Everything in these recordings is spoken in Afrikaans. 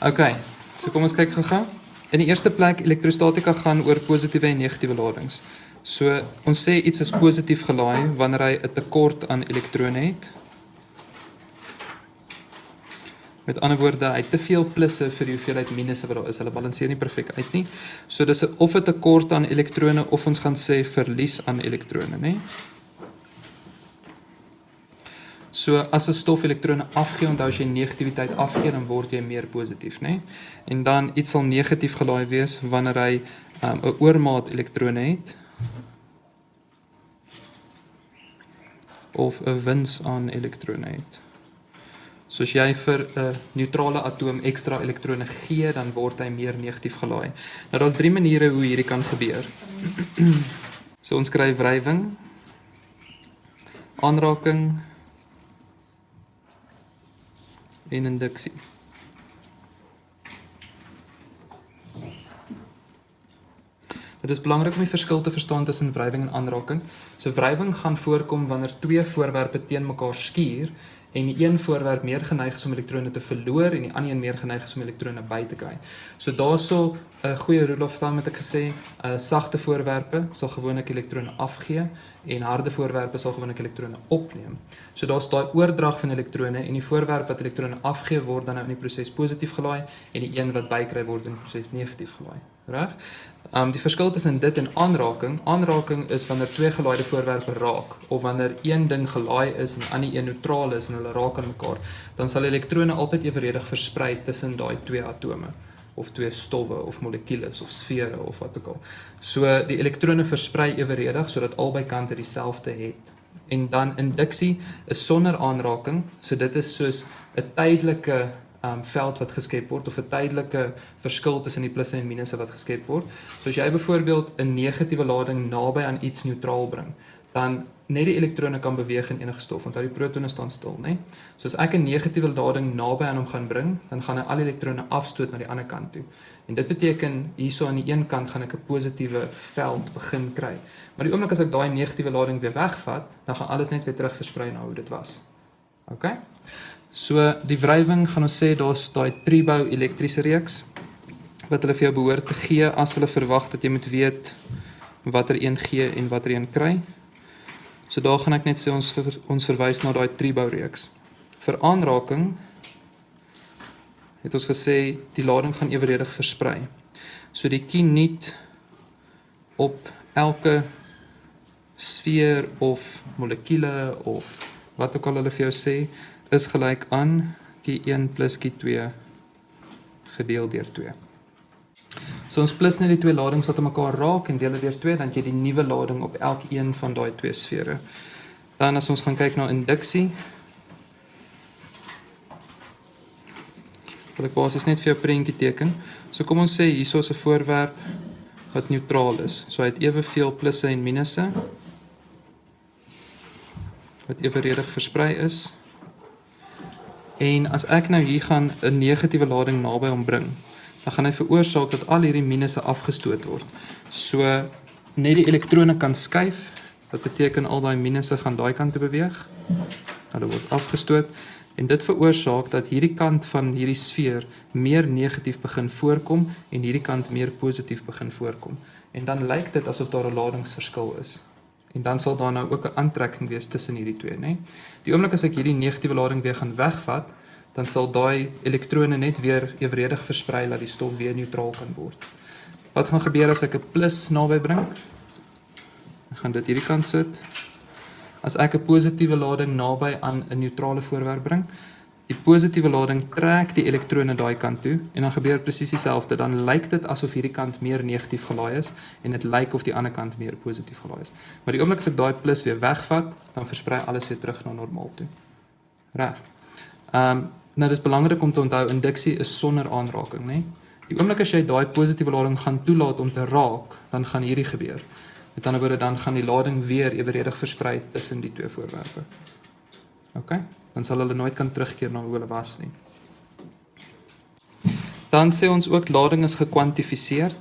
Okay, so kom ons kyk gou-gou. In die eerste plek, elektrostatika gaan oor positiewe en negatiewe ladings. So, ons sê iets is positief gelaai wanneer hy 'n tekort aan elektrone het. Met ander woorde, hy het te veel plusse vir die hoeveelheid minusse wat daar is. Hulle balanseer nie perfek uit nie. So dis of 'n tekort aan elektrone of ons gaan sê verlies aan elektrone, né? So as 'n stof elektrone afgee, onthou as jy negativiteit afgee, dan word jy meer positief, né? En dan iets sal negatief gelaai wees wanneer hy 'n oormaat elektrone het of 'n wins aan elektrone het. So as jy vir 'n neutrale atoom ekstra elektrone gee, dan word hy meer negatief gelaai. Nou daar's 3 maniere hoe hierdie kan gebeur. So ons kry wrywing, aanraking en induksie. Dit is belangrik om die verskil te verstaan tussen wrywing en aanraking. So wrywing gaan voorkom wanneer 2 voorwerpe teen mekaar skuur en die een voorwerp meer geneig is om elektrone te verloor en die ander een meer geneig is om elektrone by te kry. So daarso 'n goeie rule of thumb het ek gesê, sagte voorwerpe sal gewoonlik elektrone afgee en harde voorwerpe sal gewoonlik elektrone opneem. So daar's daai oordrag van elektrone en die voorwerp wat elektrone afgee word dan nou in die proses positief gelaai en die een wat bykry word in die proses negatief gelaai. Reg? Die verskil tussen dit en aanraking. Aanraking is wanneer 2 gelaaide voorwerpe raak of wanneer een ding gelaai is en die ander een neutraal is en hulle raak aan mekaar, dan sal elektrone altyd evenredig versprei tussen daai 2 atome of 2 stowwe of molekules of sfere of wat ook al. So die elektrone versprei evenredig sodat albei kante dieselfde het. En dan induksie is sonder aanraking, so dit is soos 'n tydelike veld wat geskep word of 'n tydelike verskil tussen die plusse en minusse wat geskep word. So as jy byvoorbeeld 'n negatiewe lading naby aan iets neutraal bring, dan net die elektrone kan beweeg in enige stof, want die protone staan stil, né? So as ek 'n negatiewe lading naby aan hom gaan bring, dan gaan hy al die elektrone afstoot na die ander kant toe. En dit beteken hierso aan die een kant gaan ek 'n positiewe veld begin kry. Maar die oomblik as ek daai negatiewe lading weer wegvat, dan gaan alles net weer terug versprei na hoe dit was. Okay? So die wrywing gaan ons sê daar's daai Triebau elektriese reeks wat hulle vir jou behoort te gee as hulle verwag dat jy moet weet watter een gee en watter een kry. So daar gaan ek net sê ons verwys na daai Triebau reeks. Vir aanraking het ons gesê die lading gaan evenredig versprei. So die kineet op elke sfeer of molekule of wat ook al hulle vir jou sê, is gelyk aan Q1 plus Q2 gedeel deur 2. So ons plus net die 2 ladings wat aan mekaar raak en deel dit deur 2, dan het jy die nuwe lading op elkeen van daai 2 sfere. Dan as ons gaan kyk na induksie, wil ek basies net vir jou 'n prentjie teken. So kom ons sê hierso is 'n voorwerp wat neutraal is. So hy het eweveel plusse en minusse wat evenredig versprei is. En as ek nou hier gaan 'n negatiewe lading naby hom bring, dan gaan hy veroorsaak dat al hierdie minusse afgestoot word. So net die elektrone kan skuif, wat beteken al daai minusse gaan daai kant toe beweeg. Hulle word afgestoot en dit veroorsaak dat hierdie kant van hierdie sfeer meer negatief begin voorkom en hierdie kant meer positief begin voorkom. En dan lyk dit asof daar 'n ladingsverskil is. En dan sal daar nou ook 'n aantrekking wees tussen hierdie twee, né? Die oomblik as ek hierdie negatiewe lading weer gaan wegvat, dan sal daai elektrone net weer evenredig versprei dat die stof weer neutraal kan word. Wat gaan gebeur as ek 'n plus naby bring? Ek gaan dit hierdie kant sit. As ek 'n positiewe lading naby aan 'n neutrale voorwerp bring, die positiewe lading trek die elektrone daai kant toe en dan gebeur presies dieselfde. Dan lyk dit asof hierdie kant meer negatief gelaai is en dit lyk of die ander kant meer positief gelaai is. Maar die oomblik as ek daai plus weer wegvat, dan versprei alles weer terug na normaal toe. Reg. Nou dis belangrik om te onthou, induksie is sonder aanraking, né? Die oomblik as jy daai positiewe lading gaan toelaat om te raak, dan gaan hierdie gebeur. Met ander woorde, dan gaan die lading weer evenredig versprei tussen die twee voorwerpe. OK? Dan sal hulle nooit kan terugkeer na hoe hulle was nie. Dan sê ons ook lading is gekwantifiseer.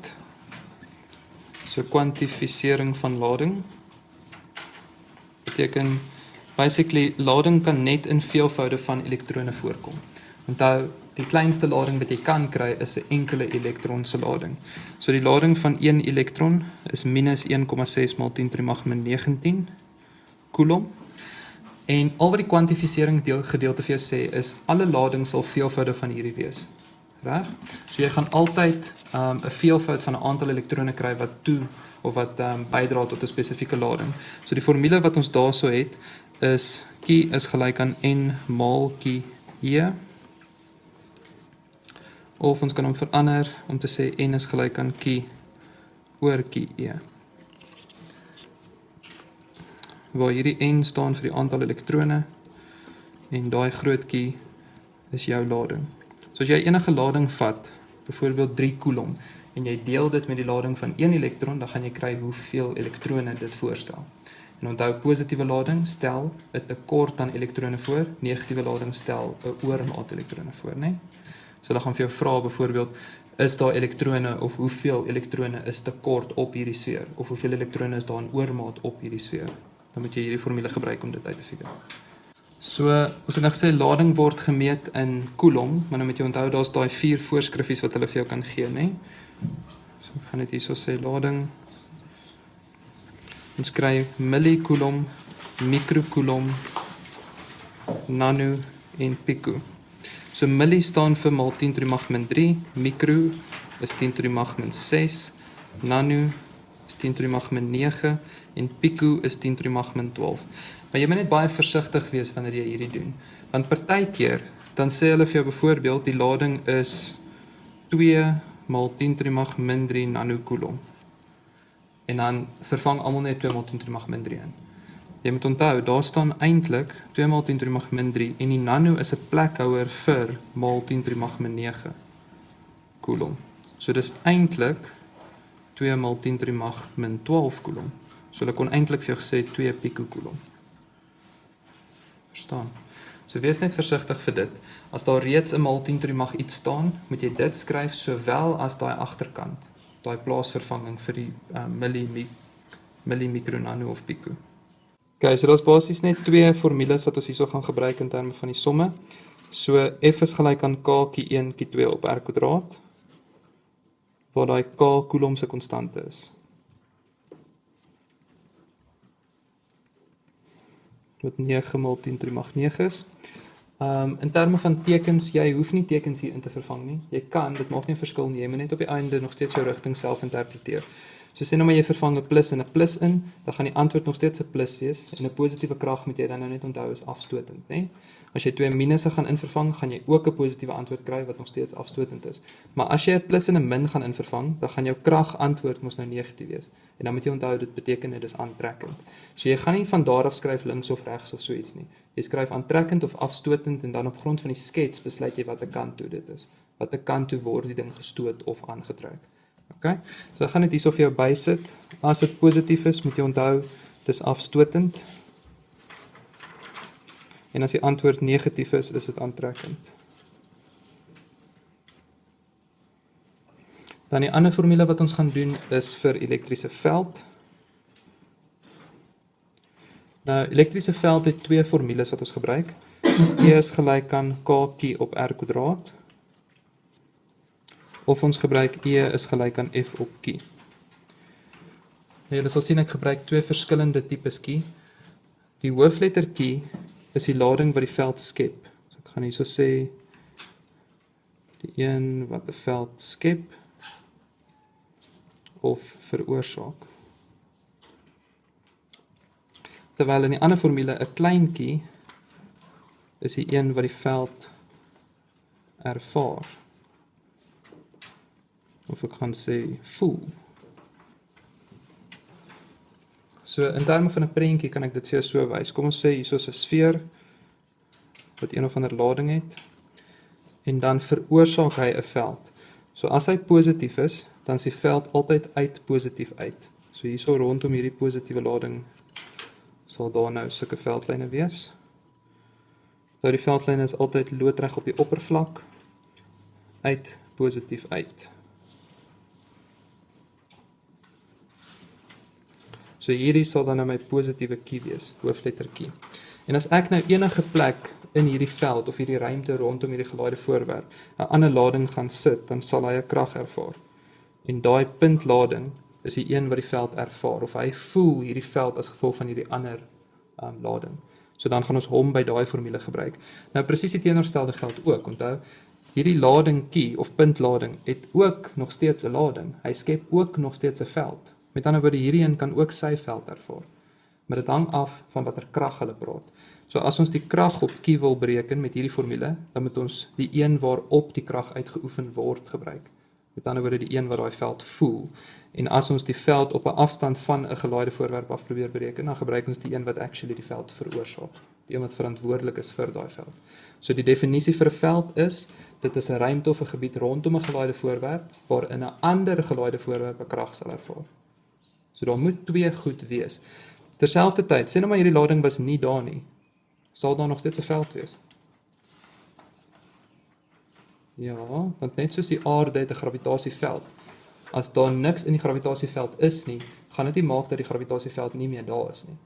So kwantifisering van lading beteken basically lading kan net in veelvoude van elektrone voorkom. Onthou, Die kleinste lading wat jy kan kry is 'n enkele elektron se lading. So die lading van 1 elektron is minus 1,6 maal 10 to die mag min 19 coulomb. En al wat die kwantifisering gedeelte vir jou sê is alle ladings sal veelvoude van hierdie wees. Reg? So jy gaan altyd 'n veelvoud van 'n aantal elektrone kry wat toe of wat bydra tot 'n spesifieke lading. So die formule wat ons daarso het is Q is gelyk aan N maal Q E. Of ons kan hom verander om te sê N is gelyk aan Q oor Q E. Waar hierdie N staan vir die aantal elektrone en daai groot Q is jou lading. So as jy enige lading vat, byvoorbeeld 3 coulomb, en jy deel dit met die lading van 1 elektron, dan gaan jy kry hoeveel elektrone dit voorstel. En onthou, positiewe lading stel 'n tekort aan elektrone voor, negatiewe lading stel 'n oormaat elektrone voor, né? So dan gaan vir jou vra byvoorbeeld, is daar elektrone of hoeveel elektrone is tekort op hierdie sfeer, of hoeveel elektrone is daar in oormaat op hierdie sfeer. Dan moet jy hierdie formule gebruik om dit uit te figure. So, ons het nou gesê, lading word gemeet in coulomb, maar nou moet jy onthou, daar is daai 4 voorskriffies wat hulle vir jou kan gee, né? So, ek gaan dit hierso sê, lading. Ons kry millicoulomb, microcoulomb, nano en pico. So, milli staan vir maal 10 to die mag min 3, micro is 10 to die mag min 6, nano is 10 to die mag min 9 en pico is 10 to die mag min 12. Maar jy moet net baie versigtig wees wanneer jy hierdie doen. Want partykeer, dan sê hulle vir jou byvoorbeeld, die lading is 2 maal 10 to die mag min 3 nanocoulomb. En dan vervang almal net 2 maal 10 to die mag min 3 in. Jy moet onthou, daar staan eintlik 2 maal 10 to die mag min 3 en die nano is 'n plekhouer vir maal 10 to die mag min 9 coulomb. So dis eintlik 2 maal 10 to die mag min 12 coulomb. So hulle kon eintlik vir jou gesê 2 picocoulomb. Verstaan? So wees net versigtig vir dit. As daar reeds 'n maal 10 to die mag iets staan, moet jy dit skryf sowel as daai agterkant, daai plaasvervanging vir die milli, micro, nano of pico. Okay, so daar's basies net 2 formules wat ons hierso gaan gebruik in terme van die somme. So F is gelyk aan K Q1 Q2 op R kwadraat, waar daai K coulomb se konstante is. Wat 9 maal 10 to die mag 9 is. In terme van tekens, jy hoef nie tekens hier in te vervang nie. Jy kan, dit maak nie 'n verskil nie. Jy moet net op die einde nog steeds jou rigting self interpreteer. So sê nou maar jy vervang 'n plus en 'n plus in, dan gaan die antwoord nog steeds 'n plus wees en 'n positiewe krag moet jy dan nou net onthou is afstotend, né? As jy 2 minusse gaan invervang, gaan jy ook 'n positiewe antwoord kry wat nog steeds afstotend is. Maar as jy 'n plus en 'n min gaan invervang, dan gaan jou krag antwoord mos nou negatief wees. En dan moet jy onthou dit beteken dit is aantrekkend. So jy gaan nie van daar af skryf links of regs of so iets nie. Jy skryf aantrekkend of afstotend en dan op grond van die skets besluit jy watter kant toe dit is. Watter kant toe word die ding gestoot of aangetrek. Okay? So ek gaan dit hierso vir jou bysit. As dit positief is, moet jy onthou dis afstotend. En as die antwoord negatief is dit aantrekkend. Dan die ander formule wat ons gaan doen is vir elektriese veld. Nou, elektriese veld het 2 formules wat ons gebruik. E is gelyk aan KQ op R kwadraat. Of ons gebruik E is gelyk aan F op Q. Julle sal sien ek gebruik 2 verskillende tipes Q. Die hoofletter Q is die lading wat die veld skep. So ek gaan hierso sê die een wat 'n veld skep of veroorsaak. Terwyl in die ander formule 'n klein q is die een wat die veld ervaar. Of ek gaan sê voel. So in terme van 'n prentjie kan ek dit vir jou so wys. Kom ons sê hier is 'n sfeer wat een of ander lading het en dan veroorsaak hy 'n veld. So as hy positief is, dan is die veld altyd uit positief uit. So hierso rondom hierdie positiewe lading sal daar nou sulke veldlyne wees. Nou die veldlyne is altyd loodreg op die oppervlak uit positief uit. So hierdie sal dan nou my positiewe q wees, hoofletter q. En as ek nou enige plek in hierdie veld of hierdie ruimte rondom hierdie gelaaide voorwerp 'n ander lading gaan sit, dan sal hy 'n krag ervaar. En daai puntlading is die een wat die veld ervaar, of hy voel hierdie veld as gevolg van hierdie ander lading. So dan gaan ons hom by daai formule gebruik. Nou presies die teenoorgestelde geld ook. Onthou, hierdie ladingkie of puntlading het ook nog steeds 'n lading. Hy skep ook nog steeds 'n veld. Met ander woorde, hierdie een kan ook sy veld ervaar. Maar dit hang af van watter krag hulle praat. So as ons die krag op Q wil bereken met hierdie formule, dan moet ons die een waarop die krag uitgeoefen word gebruik. Met ander woorde, die een wat daai veld voel. En as ons die veld op 'n afstand van 'n gelaaide voorwerp af probeer bereken, dan gebruik ons die een wat actually die veld veroorsaak. Die een wat verantwoordelik is vir daai veld. So die definisie vir 'n veld is, dit is 'n ruimte of 'n gebied rondom 'n gelaaide voorwerp waarin 'n ander gelaaide voorwerp 'n krag sal ervaar. So daar moet twee goed wees. Terselfdertyd, sê nou maar hierdie lading was nie daar nie, sal daar nog steeds 'n veld wees. Ja, want net soos die aarde het 'n gravitasieveld. As daar niks in die gravitasieveld is nie, gaan dit nie maak dat die gravitasieveld nie meer daar is nie.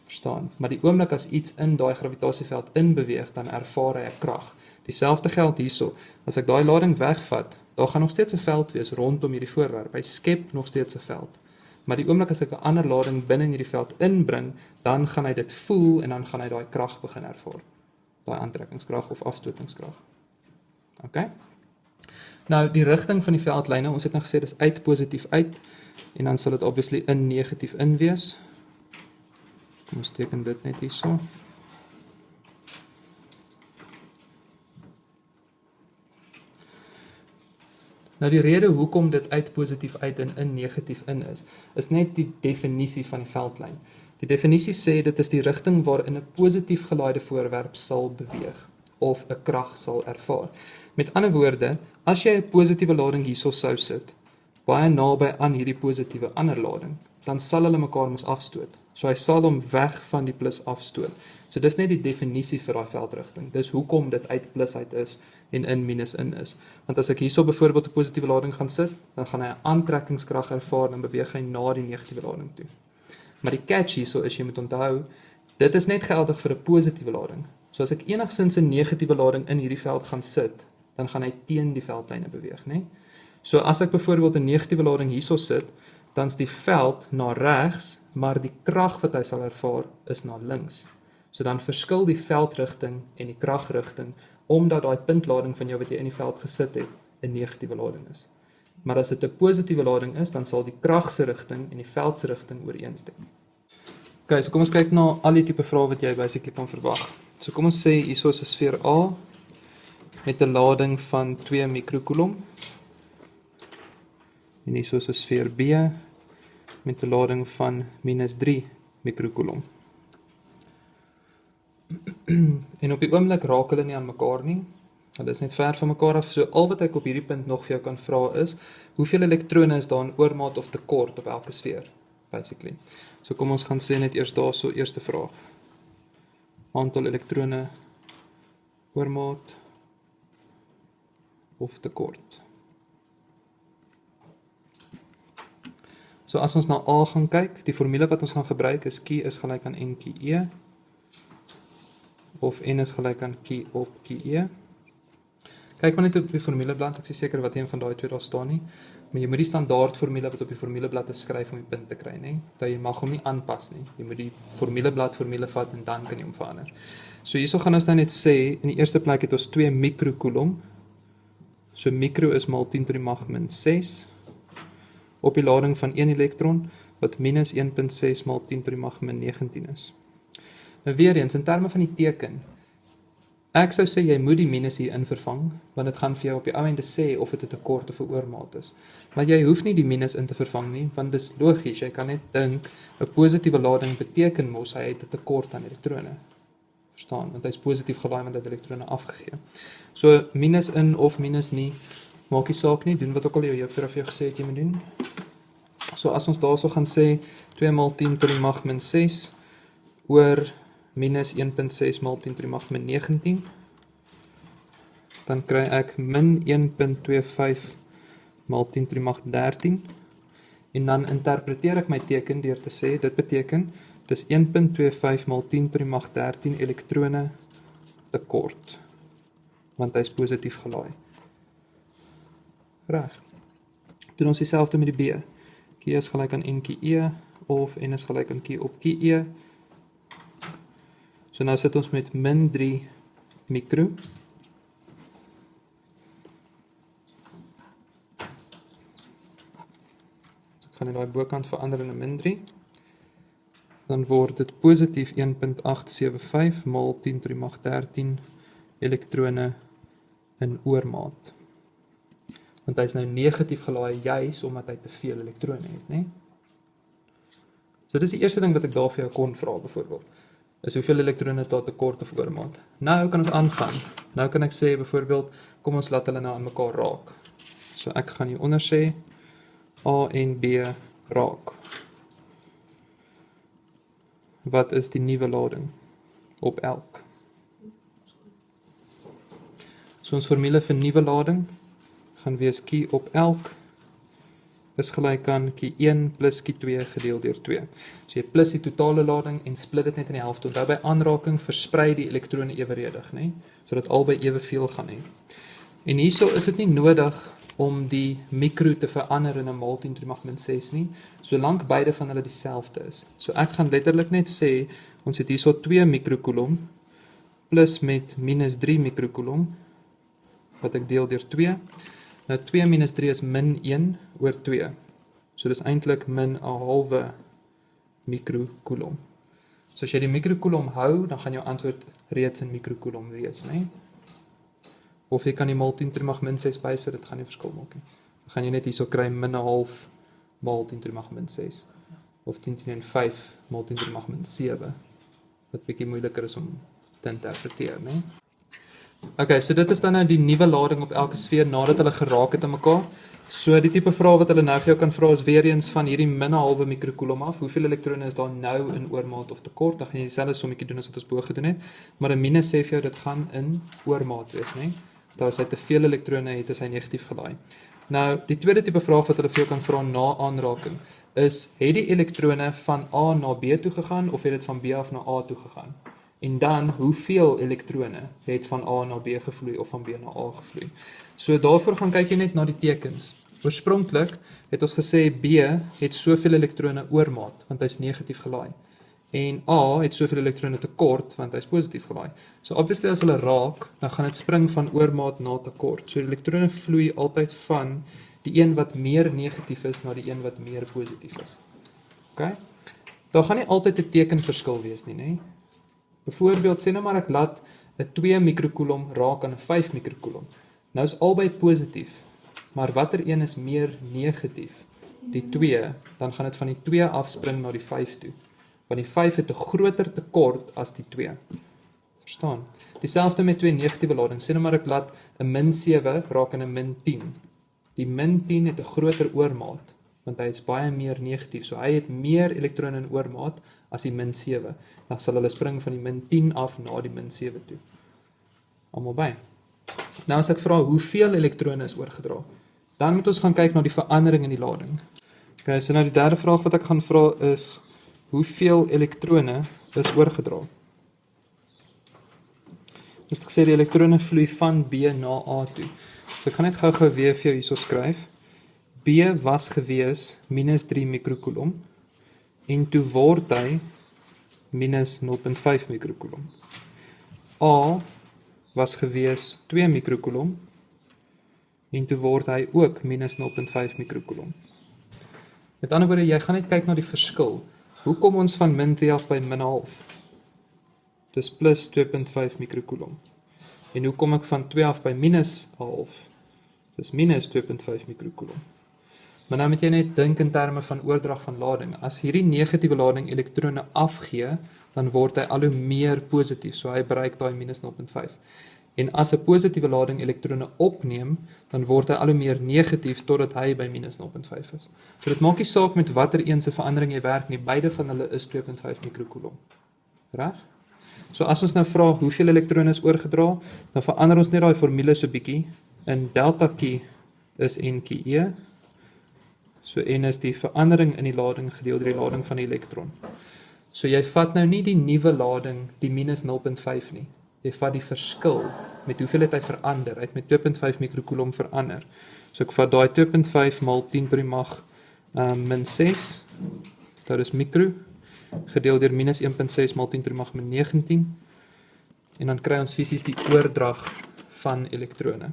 Verstaan? Maar die oomblik as iets in daai gravitasieveld inbeweeg, dan ervaar hy 'n krag. Dieselfde geld hierso. As ek daai lading wegvat, daar gaan nog steeds 'n veld wees rondom hierdie voorwerp. Hy skep nog steeds 'n veld. Maar die oomblik as ek 'n ander lading binne in hierdie veld inbring, dan gaan hy dit voel en dan gaan hy daai krag begin ervaar. Daai aantrekkingskrag of afstotingskrag. OK? Nou die rigting van die veldlyne, ons het nou gesê dis uit positief uit en dan sal dit obviously in negatief in wees. Kom ons teken dit net hierso. Nou die rede hoekom dit uit positief uit en in negatief in is net die definisie van die veldlyn. Die definisie sê dit is die rigting waarin 'n positief gelaaide voorwerp sal beweeg of 'n krag sal ervaar. Met ander woorde, as jy 'n positiewe lading hierso sou sit, baie naby aan hierdie positiewe ander lading, dan sal hulle mekaar mos afstoot. So hy sal hom weg van die plus afstoot. So dis net die definisie vir daai veldrigting. Dis hoekom dit uit plus uit is en in minus in is. Want as ek hierso byvoorbeeld 'n positiewe lading gaan sit, dan gaan hy 'n aantrekkingskrag ervaar en beweeg hy na die negatiewe lading toe. Maar die catch hierso is jy moet onthou, dit is net geldig vir 'n positiewe lading. So as ek enigsins 'n negatiewe lading in hierdie veld gaan sit, dan gaan hy teen die veldlyne beweeg, né? So as ek byvoorbeeld 'n negatiewe lading hierso sit, dan is die veld na regs, maar die krag wat hy sal ervaar is na links. So dan verskil die veldrigting en die kragrigting, omdat daai puntlading van jou wat jy in die veld gesit het, 'n negatiewe lading is. Maar as dit 'n positiewe lading is, dan sal die krag se rigting en die veld se rigting ooreenstem. OK, so kom ons kyk na al die tipe vrae wat jy basically kan verwag. So kom ons sê hierso is 'n sfeer A met 'n lading van 2 mikrokoulomb. En hierso is 'n sfeer B met 'n lading van -3 mikrokoulomb. En op die oomblik raak hulle nie aan mekaar nie. Hulle is net ver van mekaar af. So al wat ek op hierdie punt nog vir jou kan vra is, hoeveel elektrone is daar in oormaat of tekort op elke sfeer, basically. So kom ons gaan sê net eers daarso, eerste vraag. Aantal elektrone oormaat of tekort. So as ons na A gaan kyk, die formule wat ons gaan gebruik is Q is gelyk aan NQE of N is gelyk aan Q op QE. Kyk maar net op die formuleblad, ek is seker wat een van daai twee daar staan nie, maar jy moet die standaard formule wat op die formuleblad skryf om die punt te kry, nê? Dat jy mag hom nie aanpas nie. Jy moet die formuleblad formule vat en dan kan jy hom verander. So hierso gaan ons nou net sê, in die eerste plek het ons 2 mikrokoulomb. So mikro is maal 10 tot die mag min 6 op die lading van 1 elektron wat minus 1.6 maal 10 tot die mag min 19 is. Nou weer eens, in terme van die teken, ek sou sê jy moet die minus hier in vervang, want dit gaan vir jou op die ou einde sê of dit 'n tekort of 'n oormaat is. Maar jy hoef nie die minus in te vervang nie, want dis logies, jy kan net dink 'n positiewe lading beteken mos hy het 'n tekort aan elektrone. Verstaan, want hy's positief gelaai want hy het elektrone afgegee. So minus in of minus nie, maak nie saak nie, doen wat ook al jy vir jou gesê het jy moet doen. So as ons daarso gaan sê 2 maal 10 tot die mag min 6 oor minus 1.6 maal 10 tot die mag min 19, dan kry ek min 1.25 maal 10 tot die mag 13, en dan interpreteer ek my teken deur te sê, dit beteken, dis 1.25 maal 10 tot die mag 13 elektrone tekort, want hy is positief gelaai. Reg. Doen ons dieselfde met die B. Q is gelyk aan NQE, of N is gelyk aan Q op QE. So nou sit ons met min 3 mikro. So ek gaan in daai bokant verander in 'n min 3. Dan word dit positief 1.875 maal 10 tot die mag 13 elektrone in oormaat. Want hy is nou negatief gelaai juis omdat hy te veel elektrone het, né? So dis die eerste ding wat ek daar vir jou kon vra byvoorbeeld. Is hoeveel elektrone is daar tekort of oormaat? Nou kan ons aangaan. Nou kan ek sê byvoorbeeld, kom ons laat hulle nou aan mekaar raak. So ek gaan hieronder sê A en B raak. Wat is die nuwe lading op elk? So ons formule vir nuwe lading gaan wees Q op elk is gelyk aan Q1 plus Q2 gedeel deur 2. So jy plus die totale lading en split dit net in die helfte. Onthou by aanraking versprei die elektrone eweredig, né? Sodat albei eweveel gaan hê. En hierso is dit nie nodig om die mikro te verander in 'n maal 10 tot die mag min 6 nie, solank beide van hulle dieselfde is. So ek gaan letterlik net sê, ons het hierso 2 mikrocoulomb plus met minus 3 mikrocoulomb, wat ek deel deur 2. Nou 2 minus 3 is min 1 oor 2. So dis eintlik min 'n halwe mikrocoulomb. So as jy die mikrocoulomb hou, dan gaan jou antwoord reeds in mikrocoulomb wees, né? Of jy kan die maal 10 tot die mag min 6 bysit, dit gaan nie verskil maak nie. Dan gaan jy net hierso kry min 'n half maal 10 tot die mag min 6. Of 10 to die 5 maal 10 tot die mag min 7. Wat bietjie moeiliker is om te interpreteer, né? Okay, so dit is dan nou die nuwe lading op elke sfeer nadat hulle geraak het aan mekaar. So die tipe vraag wat hulle nou vir jou kan vra is weer eens van hierdie min 'n halwe mikrocoulomb af. Hoeveel elektrone is daar nou in oormaat of tekort? Dan gaan jy dieselfde sommetjie doen as wat ons bo gedoen het. Maar 'n minus sê vir jou dit gaan in oormaat wees, né? Dat as hy te veel elektrone het, is hy negatief gelaai. Nou, die tweede tipe vraag wat hulle vir jou kan vra na aanraking is, het die elektrone van A na B toe gegaan of het dit van B af na A toe gegaan? En dan, hoeveel elektrone het van A na B gevloei of van B na A gevloei? So daarvoor gaan kyk jy net na die tekens. Oorspronklik het ons gesê B het soveel elektrone oormaat, want hy is negatief gelaai. En A het soveel elektrone tekort, want hy is positief gelaai. So obviously as hulle raak, dan gaan dit spring van oormaat na tekort. So die elektrone vloei altyd van die een wat meer negatief is na die een wat meer positief is. Okay? Daar gaan nie altyd 'n tekenverskil wees nie, né? Byvoorbeeld, sê nou maar ek laat 'n 2 mikrocoulomb raak aan 'n 5 mikrocoulomb. Nou is albei positief, maar watter een is meer negatief? Die 2, dan gaan dit van die 2 afspring na die 5 toe. Want die 5 het 'n groter tekort as die 2. Verstaan? Dieselfde met 2 negatiewe ladings. Sê nou maar ek laat 'n min 7 raak aan 'n min 10. Die min 10 het 'n groter oormaat, want hy is baie meer negatief. So hy het meer elektrone in oormaat as die min 7. Dan sal hulle spring van die min 10 af na die min 7 toe. Almal by. Nou as ek vra hoeveel elektrone is oorgedra, dan moet ons gaan kyk na die verandering in die lading. Okay, so nou die derde vraag wat ek gaan vra is, hoeveel elektrone is oorgedra? Dus ek sê die elektrone vloei van B na A toe. So ek gaan net gou-gou weer vir jou hierso skryf. B was gewees minus 3 mikrocoulomb en toe word hy minus 0.5 mikrocoulomb. A was gewees 2 mikrocoulomb en toe word hy ook minus 0.5 mikrocoulomb. Met ander woorde, jy gaan net kyk na die verskil. Hoe kom ons van min 3 af by min 1/2? Dis plus 2.5 mikrocoulomb. En hoe kom ek van 2 af by minus 1/2? Dis minus 2.5 mikrocoulomb. Maar nou moet jy net dink in terme van oordrag van lading. As hierdie negatiewe lading elektrone afgee, dan word hy al hoe meer positief. So hy bereik daai minus 0.5. En as 'n positiewe lading elektrone opneem, dan word hy al hoe meer negatief totdat hy by minus 0.5 is. So dit maak nie saak met watter een se verandering jy werk nie, beide van hulle is 2.5 mikrocoulomb. Reg? So as ons nou vra hoeveel elektrone is oorgedra, dan verander ons net daai formule so bietjie. In delta Q is NQE. So N is die verandering in die lading gedeel deur die lading van die elektron. So jy vat nou nie die nuwe lading, die minus 0.5 nie. jy vat die verskil met hoeveel het hy verander, hy het met 2.5 mikrocoulomb verander. So ek vat daai 2.5 maal 10 tot die mag min 6, dit is mikro, gedeel deur minus 1.6 maal 10 tot die mag min 19, en dan kry ons fisies die oordrag van elektrone.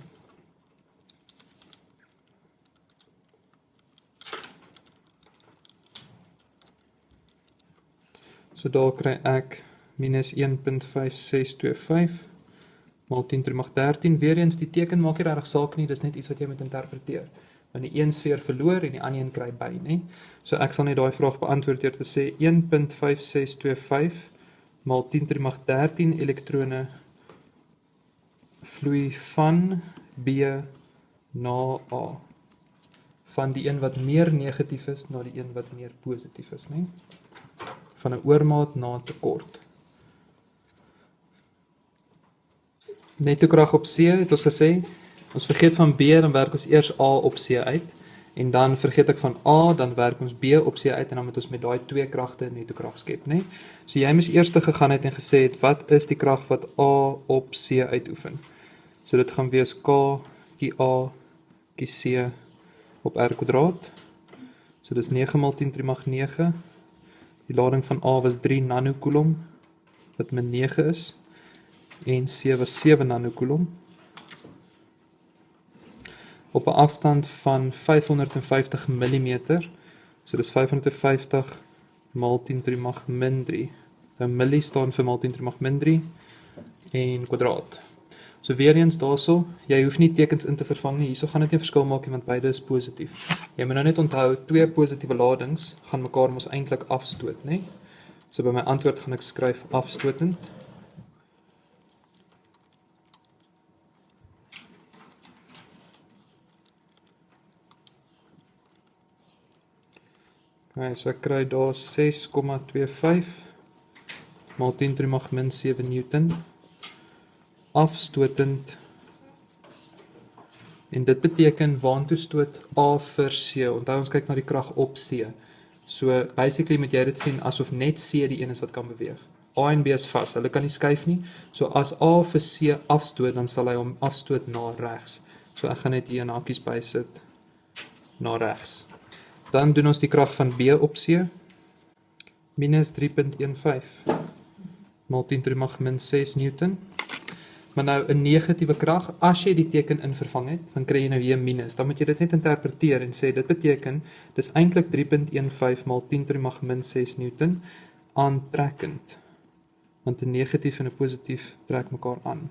So daar kry ek minus 1.5625 maal 10 tot die mag 13. Weer eens, die teken maak nie regtig saak nie, dis net iets wat jy moet interpreteer. Want die een sfeer verloor en die ander een kry by, nie? So ek sal net daai vraag beantwoord deur te sê 1.5625 maal 10 tot die mag 13 elektrone vloei van B na A. Van die een wat meer negatief is na die een wat meer positief is, nie? Van 'n oormaat na 'n tekort. Netto krag op C het ons gesê, ons vergeet van B, dan werk ons eers A op C uit, en dan vergeet ek van A, dan werk ons B op C uit, en dan moet ons met daai twee kragte netto krag skep, né? So jy moes eers gegaan het en gesê het, wat is die krag wat A op C uitoefen? So dit gaan wees K, kie A, kie C op R kwadraat. So dis 9 maal 10 tot die mag 9. Die lading van A was 3 nanocoulomb, wat min 9 is, en C was 7 nanocoulomb. Op 'n afstand van 550 mm, so dis 550 maal 10 tot die mag min 3. Nou milli staan vir maal 10 tot die mag min 3 en kwadraat. So weer eens daarso, jy hoef nie tekens in te vervang nie, hierso gaan dit nie verskil maak nie, want beide is positief. Jy moet nou net onthou, twee positiewe ladings gaan mekaar mos eintlik afstoot, né? So by my antwoord gaan ek skryf afstotend. Okay, so ek kry daar 6,25 maal 10 tot die mag min 7 Newton. Afstotend, en dit beteken waantoe stoot A vir C, onthou ons kyk na die krag op C, so basically moet jy dit sien asof net C die een is wat kan beweeg. A en B is vas, hulle kan nie skuif nie, so as A vir C afstoot, dan sal hy hom afstoot na regs, so ek gaan net hier in hakies bysit, na regs. Dan doen ons die krag van B op C, minus 3.15 maal 10 tot die mag min 6 Newton. Maar nou 'n negatiewe krag, as jy die teken in vervang het, dan kry jy nou weer minus. Dan moet jy dit net interpreteer en sê dit beteken dis eintlik 3.15 maal 10 tot die mag min 6 Newton aantrekkend. Want 'n negatief en 'n positief trek mekaar aan.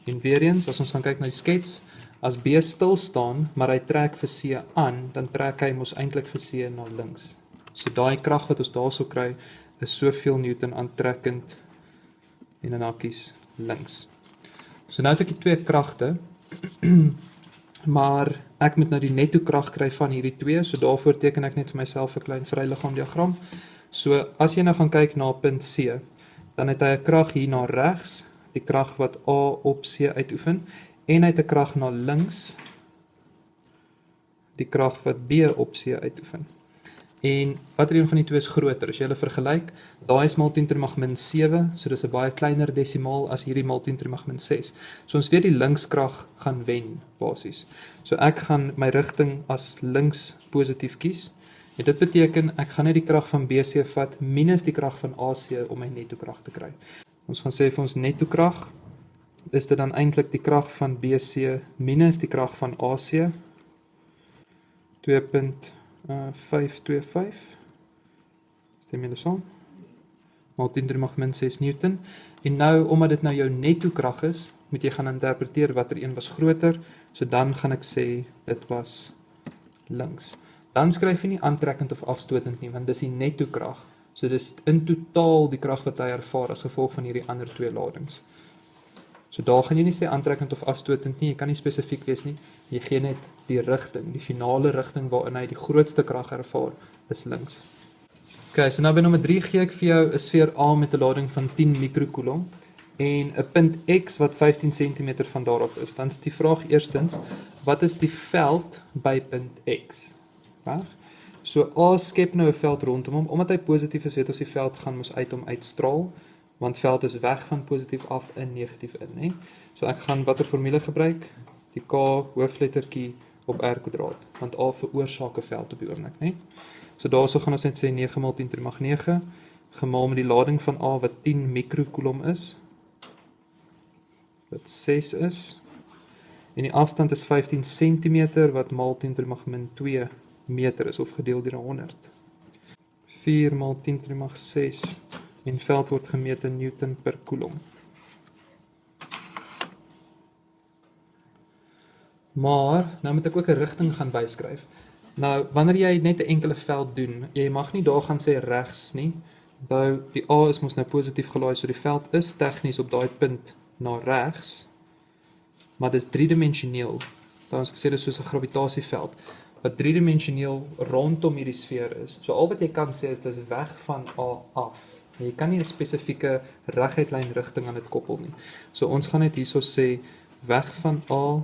En weer eens, as ons gaan kyk na die skets, as B stil staan, maar hy trek vir C aan, dan trek hy mos eintlik vir C na links. So daai krag wat ons daarso kry, is soveel Newton aantrekkend en in hakies links. So nou het ek die twee kragte, maar ek moet nou die netto krag kry van hierdie twee, so daarvoor teken ek net vir myself 'n klein vryliggaamdiagram. So as jy nou gaan kyk na punt C, dan het hy 'n krag hier na regs, die krag wat A op C uitoefen, en hy het 'n krag na links, die krag wat B op C uitoefen. En watter een van die twee is groter? As jy hulle vergelyk, daai is maal 10 tot die mag min 7, so dis 'n baie kleiner desimaal as hierdie maal 10 tot die mag min 6. So ons weet die linkskrag gaan wen, basies. So ek gaan my rigting as links positief kies. En dit beteken, ek gaan net die krag van BC vat, minus die krag van AC om my netto krag te kry. Ons gaan sê vir ons netto krag, is dit dan eintlik die krag van BC minus die krag van AC, 2.525, stem jy dit saam? Maal 10 tot die mag min 6 Newton. En nou, omdat dit nou jou netto krag is, moet jy gaan interpreteer watter een was groter, so dan gaan ek sê, dit was links. Dan skryf jy nie aantrekkend of afstotend nie, want dis die netto krag. So dis in totaal die krag wat hy ervaar as gevolg van hierdie ander twee ladings. So daar gaan jy nie sê aantrekkend of afstotend nie, jy kan nie spesifiek wees nie, jy gee net die rigting, die finale rigting waarin hy die grootste krag ervaar, is links. Ok, so nou by nommer 3 gee ek vir jou 'n sfeer A met 'n lading van 10 mikrocoulomb en 'n punt X wat 15 cm van daarop is. Dan is die vraag eerstens, wat is die veld by punt X? Reg? So A skep nou 'n veld rondom hom, omdat hy positief is, weet ons die veld gaan mos uit hom uitstraal. want veld is weg van positief af in negatief in, né? So ek gaan watter formule gebruik? Die K hooflettertjie op R², want A veroorsaak 'n veld op die oomblik, né? So daarso gaan ons net sê 9 maal 10 to die mag 9, gemaal met die lading van A wat 10 mikrocoulomb is, wat 6 is, en die afstand is 15 cm wat maal 10 to die mag -2 meter is, of gedeel deur 100. 4 maal 10 to die mag 6, en veld word gemeet in Newton per coulomb. Maar, nou moet ek ook 'n rigting gaan byskryf. Nou, wanneer jy net 'n enkele veld doen, jy mag nie daar gaan sê regs nie. Onthou, die A is mos nou positief gelaai, so die veld is tegnies op daai punt na regs, maar dis driedimensioneel. Dan ons sê dit soos 'n gravitasieveld, wat driedimensioneel rondom hierdie sfeer is. So al wat jy kan sê is dis weg van A af. Jy kan nie 'n spesifieke reguit lyn rigting aan dit koppel nie. So ons gaan net hierso sê weg van A,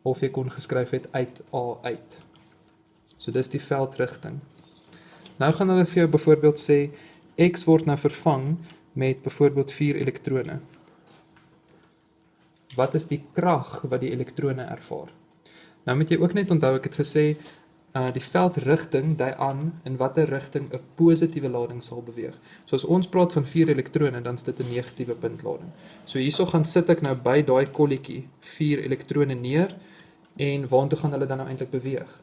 of jy kon geskryf het uit A uit. So dis die veldrigting. Nou gaan hulle vir jou byvoorbeeld sê X word nou vervang met byvoorbeeld 4 elektrone. Wat is die krag wat die elektrone ervaar? Nou moet jy ook net onthou, ek het gesê die veldrigting dui aan in watter rigting 'n positiewe lading sal beweeg. So as ons praat van 4 elektrone, dan is dit 'n negatiewe puntlading. So hierso gaan sit ek nou by daai kolletjie 4 elektrone neer, en waartoe gaan hulle dan nou eintlik beweeg?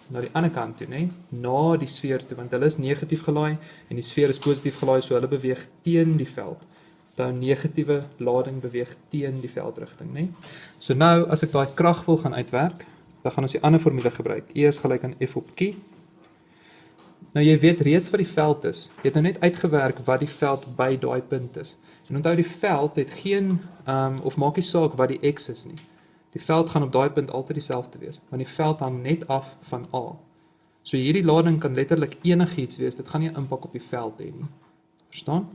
Na die ander kant toe, né? Na die sfeer toe, want hulle is negatief gelaai en die sfeer is positief gelaai, so hulle beweeg teen die veld. Dan negatiewe lading beweeg teen die veldrigting, né? So nou as ek daai krag wil gaan uitwerk, dan gaan ons die ander formule gebruik. E is gelyk aan F op Q. Nou jy weet reeds wat die veld is. Jy het nou net uitgewerk wat die veld by daai punt is. En onthou die veld het geen of maak nie saak wat die X is nie. Die veld gaan op daai punt altyd dieselfde wees, want die veld hang net af van A. So hierdie lading kan letterlik enigiets wees, dit gaan nie 'n impak op die veld hê nie. Verstaan?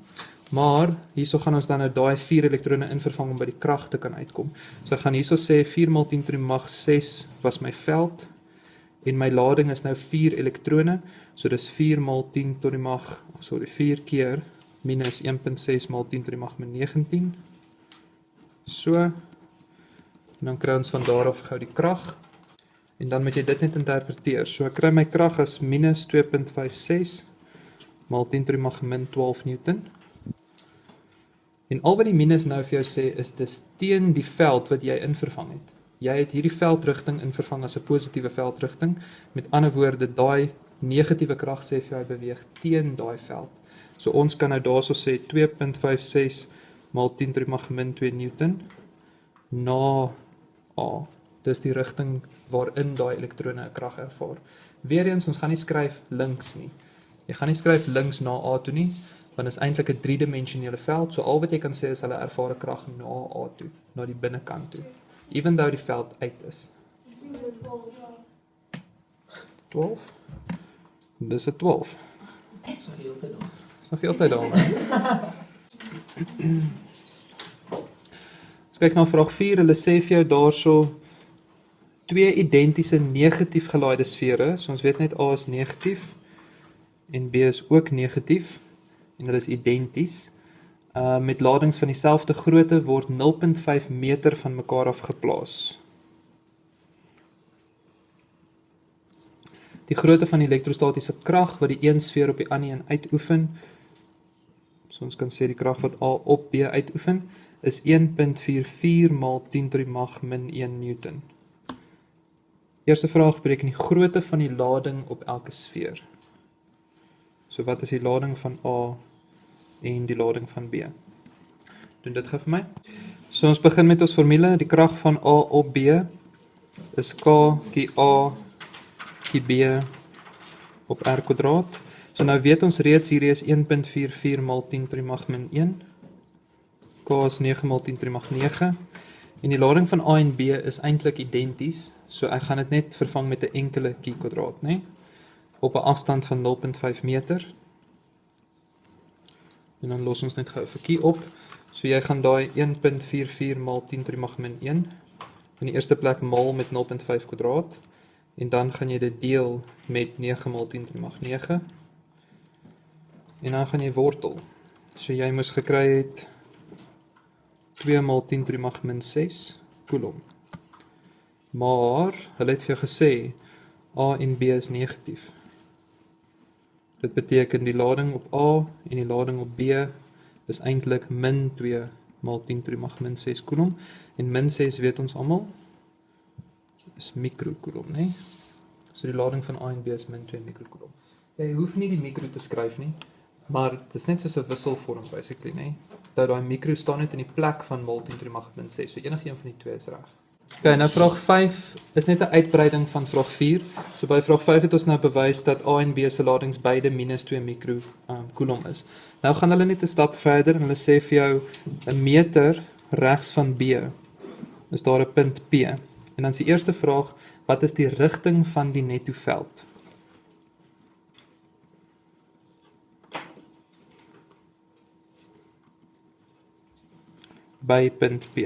Maar hierso gaan ons dan nou daai 4 elektrone invervang om by die krag te kan uitkom. So ek gaan hierso sê 4 maal 10 to die mag 6 was my veld, en my lading is nou 4 elektrone, so dis 4 maal 10 to die mag, 4 keer minus 1.6 maal 10 to die mag -19. So, en dan kry ons van daar af gou die krag, en dan moet jy dit net interpreteer. So ek kry my krag as minus 2.56 maal 10 to die mag -12 Newton. En al wat die minus nou vir jou sê is dis teen die veld wat jy invervang het. Jy het hierdie veldrigting invervang as 'n positiewe veldrigting. Met ander woorde, daai negatiewe krag sê vir jou hy beweeg teen daai veld. So ons kan nou daarso sê 2.56 maal 10 to die mag -2 Newton na A. Dis die rigting waarin daai elektrone 'n krag ervaar. Weereens, ons gaan nie skryf links nie. Jy gaan nie skryf links na A toe nie, want is eintlik 'n driedimensionele veld, so al wat jy kan sê is hulle ervaar 'n krag na A toe, na die binnekant toe, even though die veld uit is. 12? Dis 'n 12. Dis nog heeltyd daar. As kyk na vraag 4, hulle sê vir jou daarso 2 identiese negatief gelaaide sfere, so ons weet net A is negatief en B is ook negatief, en hulle is identies, met ladings van dieselfde grootte word 0.5 meter van mekaar af geplaas. Die grootte van die elektrostatiese krag wat die een sfeer op die ander een uitoefen, so ons kan sê die krag wat A op B uitoefen, is 1.44 maal 10 to die mag -1 Newton. Eerste vraag, bereken die grootte van die lading op elke sfeer. So wat is die lading van A en die lading van B? Doen dit gou vir my. So ons begin met ons formule, die krag van A op B is K keer A keer B op R². So nou weet ons reeds hierdie is 1.44 maal 10 to die mag -1. K is 9 maal 10 to die mag 9. En die lading van A en B is eintlik identies, so ek gaan dit net vervang met 'n enkele q², né? Op 'n afstand van 0.5 meter. En dan los ons net gou vir q op. So jy gaan daai 1.44 maal 10 to die mag -1 in die eerste plek maal met 0.5², en dan gaan jy dit deel met 9 maal 10 to die mag 9. en dan gaan jy wortel. So jy moes gekry het 2 maal 10 to die mag min 6 coulomb. Maar, hulle het vir jou gesê, A en B is negatief. Dit beteken die lading op A en die lading op B is eintlik min 2 maal 10 to die mag min 6 coulomb. En min 6 weet ons almal, is mikrocoulomb, né? So die lading van A en B is min 2 mikrocoulomb. Jy hoef nie die mikro te skryf nie, maar dit is net soos 'n wisselvorm basically, né? Dat daai mikro staan net in die plek van maal 10 to die mag min 6. So enige een van die twee is reg. Okay, nou vraag 5 is net 'n uitbreiding van vraag 4. So by vraag 5 het ons nou bewys dat A en B se ladings beide minus 2 mikrocoulomb is. Nou gaan hulle net 'n stap verder en hulle sê vir jou 'n meter regs van B is daar 'n punt P. En dan is die eerste vraag, wat is die rigting van die netto veld? By punt P.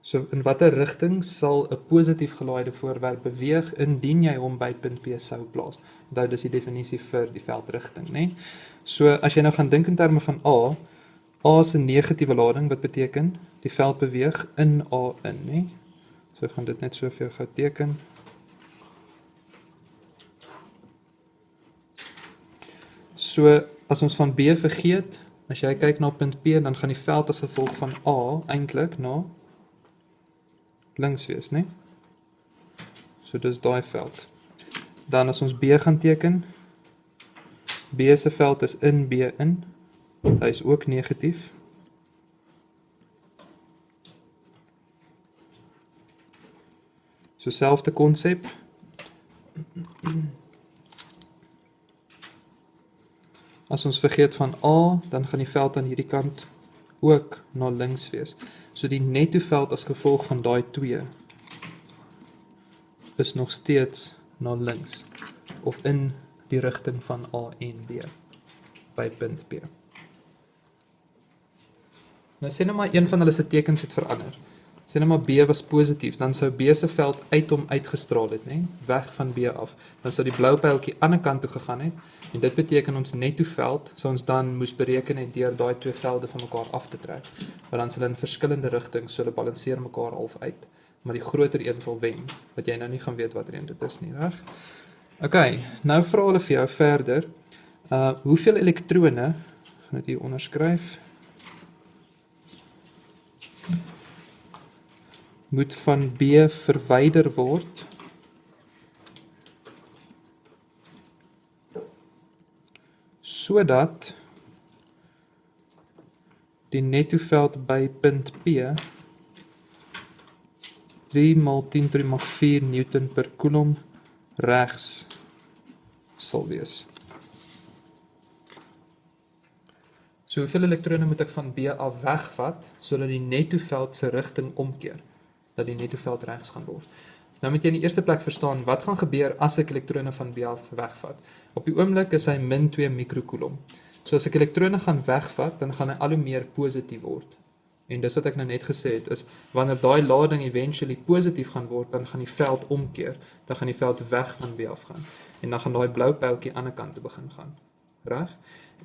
So in watter rigting sal 'n positief gelaaide voorwerp beweeg indien jy hom by punt P sou plaas? Onthou dis die definisie vir die veldrigting, né? So as jy nou gaan dink in terme van A is 'n negatiewe lading, wat beteken die veld beweeg in A in, né? So ek gaan dit net so vir jou gou teken. So as ons van B vergeet, as jy kyk na punt P, dan gaan die veld as gevolg van A eintlik na links wees, né? So dis daai veld. Dan as ons B gaan teken, B se veld is in B in, hy is ook negatief. So selfde konsep. As ons vergeet van A, dan gaan die veld aan hierdie kant ook na links wees. So die netto veld as gevolg van daai twee is nog steeds na links of in die rigting van A en B by punt P. Nou sê nou maar een van hulle se tekens het verander. Sê nou maar B was positief, dan sou B se veld uit hom uitgestraal het, né? Weg van B af. Dan sou die blou pyltjie aan die kant toe gegaan het en dit beteken ons netto veld sou ons dan moes bereken het deur daai twee velde van mekaar af te trek. Want dan sal hulle in verskillende rigtings, so hulle balanseer mekaar half uit. Maar die groter een sal wen, wat jy nou nie gaan weet watter een dit is nie, reg? Okay, nou vra hulle vir jou verder, hoeveel elektrone, gaan dit hier onderskryf, moet van B verwyder word sodat die netto veld by punt P 3 maal 10 to die mag 4 Newton per coulomb regs sal wees. So hoeveel elektrone moet ek van B af wegvat sodat die netto veld se rigting omkeer, dat die netto veld regs gaan word. Nou moet jy in die eerste plek verstaan wat gaan gebeur as ek elektrone van B af wegvat. Op die oomblik is hy min 2 mikrocoulomb. So as ek elektrone gaan wegvat, dan gaan hy al hoe meer positief word. En dis wat ek nou net gesê het, is wanneer daai lading eventually positief gaan word, dan gaan die veld omkeer, dan gaan die veld weg van B af gaan. En dan gaan daai blou pyltjie aan die kant toe begin gaan. Reg?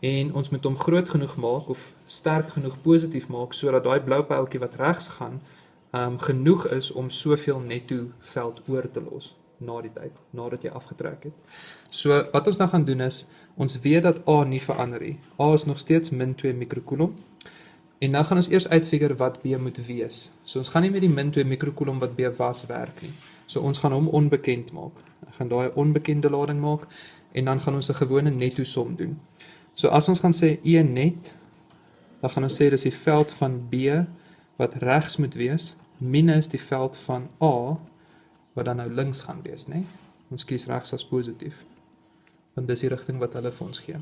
En ons moet hom groot genoeg maak of sterk genoeg positief maak sodat daai blou pyltjie wat regs gaan genoeg is om soveel netto veld oor te los na die tyd, nadat jy afgetrek het. So wat ons nou gaan doen is, ons weet dat A nie verander nie. A is nog steeds min 2 mikrocoulomb. En nou gaan ons eers uitfigure wat B moet wees. So ons gaan nie met die min 2 mikrocoulomb wat B was werk nie. So ons gaan hom onbekend maak. Ons gaan daai onbekende lading maak en dan gaan ons 'n gewone netto som doen. So as ons gaan sê E net, dan gaan ons sê dis die veld van B wat regs moet wees, minus die veld van A, wat dan nou links gaan wees, né? Ons kies regs as positief, want dis die rigting wat hulle vir ons gee.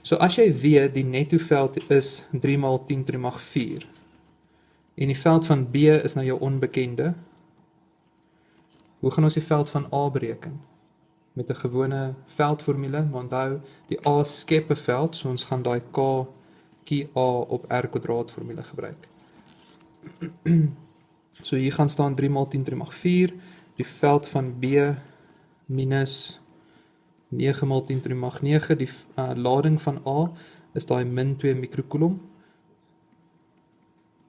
So as jy weet, die netto veld is 3 maal 10 to die mag 4, en die veld van B is nou jou onbekende, hoe gaan ons die veld van A bereken? Met 'n gewone veldformule, maar onthou, die A skep 'n veld, so ons gaan daai K kie A op R kwadraat formule gebruik. So hier gaan staan 3 maal 10 to die mag 4, die veld van B minus 9 maal 10 to die mag 9, die lading van A is daai min 2 mikrocoulomb.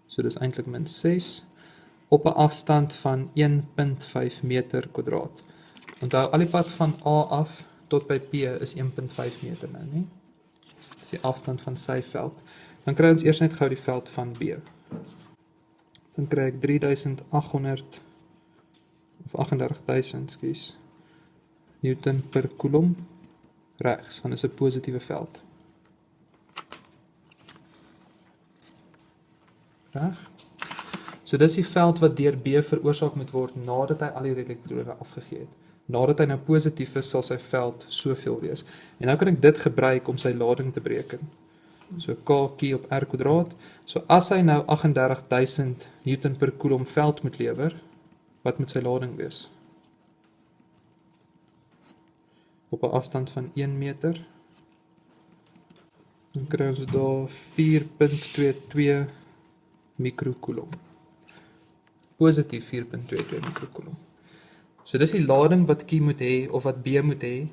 So dis eintlik min 6 op 'n afstand van 1.5 meter kwadraat. Onthou al die pad van A af tot by P is 1.5 meter nou, nie? Dis die afstand van sy veld. Dan kry ons eers net gou die veld van B. Dan kry ek 3800 of 38000, skus, Newton per coulomb regs, want dit is 'n positiewe veld. Reg? So dis die veld wat deur B veroorsaak moet word nadat hy al die elektrode afgegee het. Nadat hy nou positief is, sal sy veld soveel wees. En nou kan ek dit gebruik om sy lading te bereken. So K op R kwadraat. So as hy nou 38000 Newton per coulomb veld moet lewer, wat moet sy lading wees? Op 'n afstand van 1 meter. Dan kry ons daar 4.22 mikrocoulomb. Positief 4.22 mikrocoulomb. So dis die lading wat Q moet hê of wat B moet hê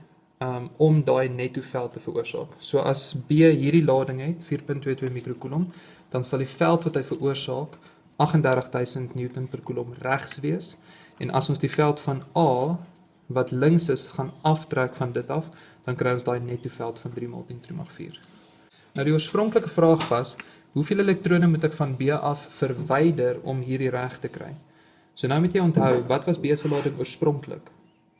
om daai netto veld te veroorsaak. So as B hierdie lading het, 4.22 mikrocoulomb, dan sal die veld wat hy veroorsaak 38000 Newton per coulomb regs wees. En as ons die veld van A wat links is gaan aftrek van dit af, dan kry ons daai netto veld van 3 maal 10 to die mag 4. Nou die oorspronklike vraag was, hoeveel elektrone moet ek van B af verwyder om hierdie reg te kry? So nou moet jy onthou, wat was B se lading oorspronklik?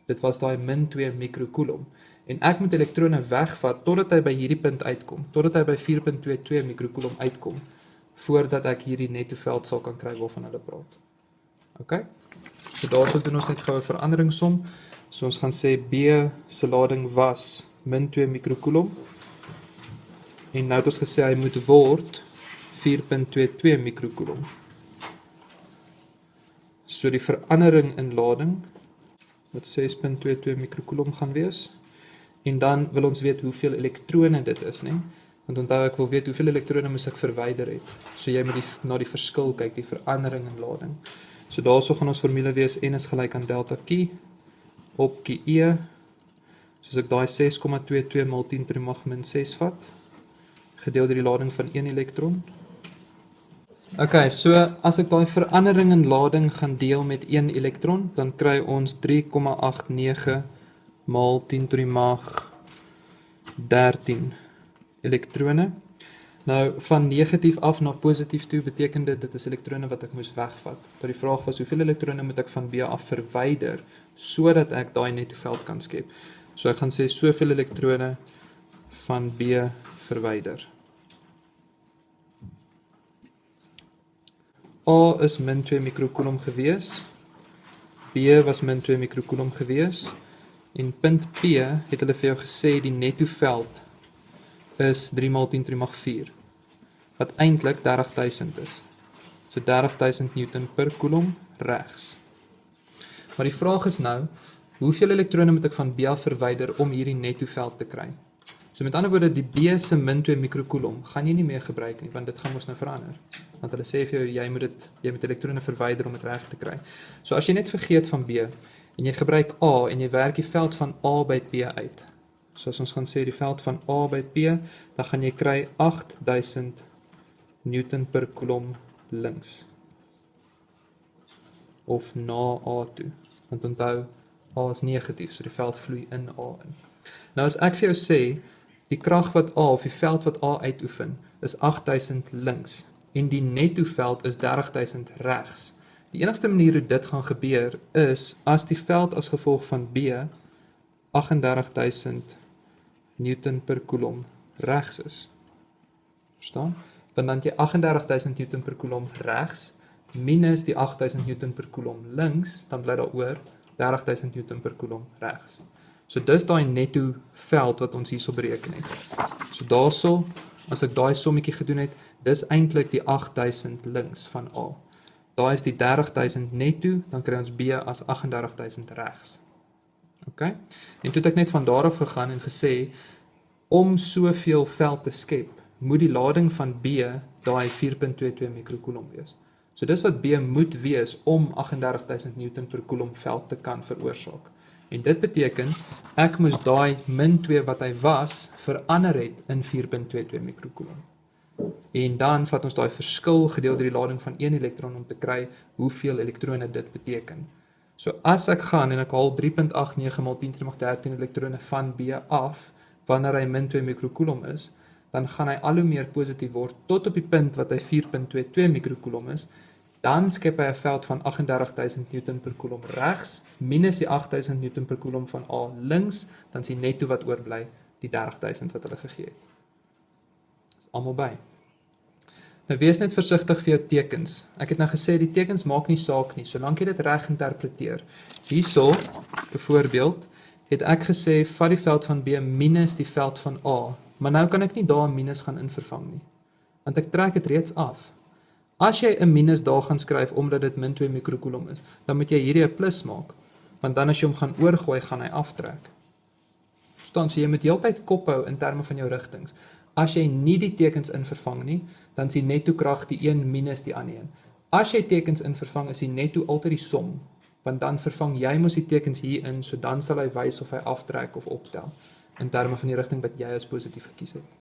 Dit was daai min 2 mikrocoulomb. En ek moet elektrone wegvat totdat hy by hierdie punt uitkom, totdat hy by 4.22 mikrocoulomb uitkom, voordat ek hierdie netto veld sal kan kry waarvan hulle praat. OK? So daarso doen ons net gou 'n veranderingssom. So ons gaan sê B se lading was min 2 mikrocoulomb. En nou het ons gesê hy moet word 4.22 mikrocoulomb. So die verandering in lading wat 6.22 mikrocoulomb gaan wees. En dan wil ons weet hoeveel elektrone dit is, né? Want onthou ek wil weet hoeveel elektrone moet ek verwyder het. So jy moet na die verskil kyk, die verandering in lading. So daarso gaan ons formule wees N is gelyk aan delta Q op QE. So as ek daai 6,22 maal 10 to die mag min 6 vat, gedeel deur die lading van 1 elektron. OK, so as ek daai verandering in lading gaan deel met 1 elektron, dan kry ons 3,89 maal 10 to die mag 13 elektrone. Nou, van negatief af na positief toe beteken dit is elektrone wat ek moes wegvat. Dat die vraag was, hoeveel elektrone moet ek van B af verwyder, sodat ek daai netto veld kan skep. So ek gaan sê, soveel elektrone van B verwyder. A is min 2 mikrocoulomb gewees, B was min 2 mikrocoulomb gewees, en punt P het hulle vir jou gesê die netto veld is 3 maal 10 to die mag 4, wat eintlik 30000 is. So 30000 Newton per coulomb regs. Maar die vraag is nou, hoeveel elektrone moet ek van B af verwyder om hierdie netto veld te kry? So met ander woorde, die B se min 2 mikrocoulomb gaan jy nie meer gebruik nie, want dit gaan mos nou verander. Want hulle sê vir jou, jy moet elektrone verwyder om dit reg te kry. So as jy net vergeet van B, en jy gebruik A, en jy werk die veld van A by P uit. So as ons gaan sê die veld van A by P, dan gaan jy kry 8000 Newton per coulomb links. Of na A toe. Want onthou, A is negatief, so die veld vloei in A in. Nou as ek vir jou sê, die krag wat A, of die veld wat A uitoefen, is 8000 links, en die netto veld is 30000 regs. Die enigste manier hoe dit gaan gebeur is, as die veld as gevolg van B 38000 Newton per coulomb regs is. Verstaan? Dan het jy 38000 Newton per coulomb regs, minus die 8000 Newton per coulomb links, dan bly daar oor 30000 Newton per coulomb regs. So dis daai netto veld wat ons hierso bereken het. So daarso, as ek daai sommetjie gedoen het, dis eintlik die 8000 links van A. Daai is die 30000 netto, dan kry ons B as 38000 regs. OK? En toe het ek net van daar af gegaan en gesê, om soveel veld te skep, moet die lading van B daai 4.22 mikrocoulomb wees. So dis wat B moet wees om 38000 Newton per coulomb veld te kan veroorsaak. En dit beteken, ek moes daai min 2 wat hy was, verander het in 4.22 mikrocoulomb. En dan vat ons daai verskil gedeel deur die lading van een elektron om te kry hoeveel elektrone dit beteken. So as ek gaan en ek haal 3.89 mal 10 to die mag 13 elektrone van B af, wanneer hy min 2 mikrocoulomb is, dan gaan hy al hoe meer positief word tot op die punt wat hy 4.22 mikrocoulomb is, dan skep hy 'n veld van 38.000 Newton per coulomb regs, minus die 8.000 Newton per coulomb van A links, dan is die netto wat oorbly die 30.000 wat hulle gegee het. Dis almal by. Nou wees net versigtig vir jou tekens. Ek het nou gesê die tekens maak nie saak nie, solank jy dit reg interpreteer. Hierso, byvoorbeeld, het ek gesê vat die veld van B minus die veld van A, maar nou kan ek nie daar 'n minus gaan invervang nie, want ek trek dit reeds af. As jy 'n minus daar gaan skryf omdat dit min 2 mikrocoulomb is, dan moet jy hierdie 'n plus maak, want dan as jy hom gaan oorgooi, gaan hy aftrek. Verstaan, so jy moet heeltyd kop hou in terme van jou rigtings. As jy nie die tekens in vervang nie, dan is die netto krag die een minus die ander een. As jy tekens in vervang, is die netto altyd die som, want dan vervang jy mos die tekens hier in, so dan sal hy wys of hy aftrek of optel, in terme van die rigting wat jy as positief gekies het.